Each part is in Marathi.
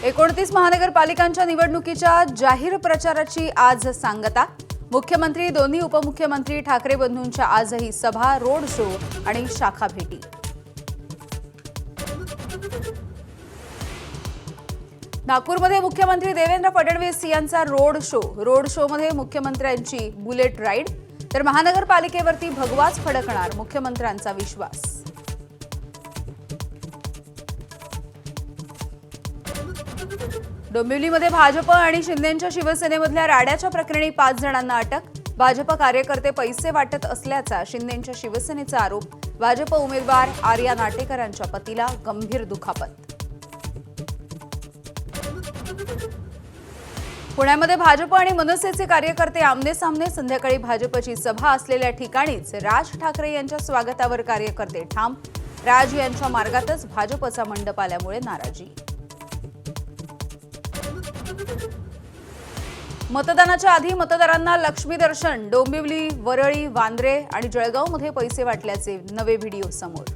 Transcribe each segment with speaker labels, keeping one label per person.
Speaker 1: 29 महानगरपालिकांच्या निवडणुकीच्या जाहीर प्रचाराची आज सांगता। मुख्यमंत्री, दोन्ही उपमुख्यमंत्री ठाकरे बंधूंच्या आजही सभा, रोड शो आणि शाखा भेटी। नागपूरमध्ये मुख्यमंत्री देवेंद्र फडणवीस यांचा रोड शोमध्ये मुख्यमंत्र्यांची बुलेट राईड, तर महानगरपालिकेवरती भगवाच फडकणार मुख्यमंत्र्यांचा विश्वास। डोंबिवलीमध्ये भाजप आणि शिंदेंच्या शिवसेनेमधल्या राड्याच्या प्रकरणी 5 जणांना अटक। भाजप कार्यकर्ते पैसे वाटत असल्याचा शिंदेंच्या शिवसेनेचा आरोप। भाजप उमेदवार आर्या नाटेकरांच्या पतीला गंभीर दुखापत। पुण्यामध्ये भाजप आणि मनसेचे कार्यकर्ते आमने-सामने, संध्याकाळी भाजपची सभा असलेल्या ठिकाणीच राज ठाकरे यांच्या स्वागतावर कार्यकर्ते ठाम। राज यांच्या मार्गातच भाजपचा मंडप आल्यामुळे नाराजी। मतदानाच्या आधी मतदारांना लक्ष्मी दर्शन, डोंबिवली, वरळी, वांद्रे आणि जळगावमध्ये पैसे वाटल्याचे नवे व्हिडिओ समोर।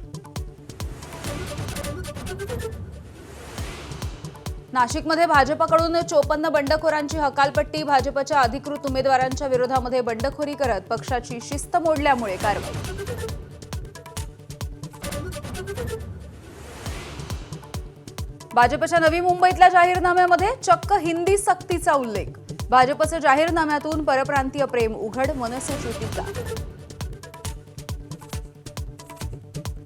Speaker 1: नाशिकमध्ये भाजपकडून 54 बंडखोरांची हकालपट्टी। भाजपच्या अधिकृत उमेदवारांच्या विरोधामध्ये बंडखोरी करत पक्षाची शिस्त मोडल्यामुळे कारवाई। भाजपच्या नवी मुंबईतल्या जाहीरनाम्यामध्ये चक्क हिंदी सक्तीचा उल्लेख। भाजपच्या जाहीरनाम्यातून परप्रांतीय प्रेम उघड, मनसेची टीका।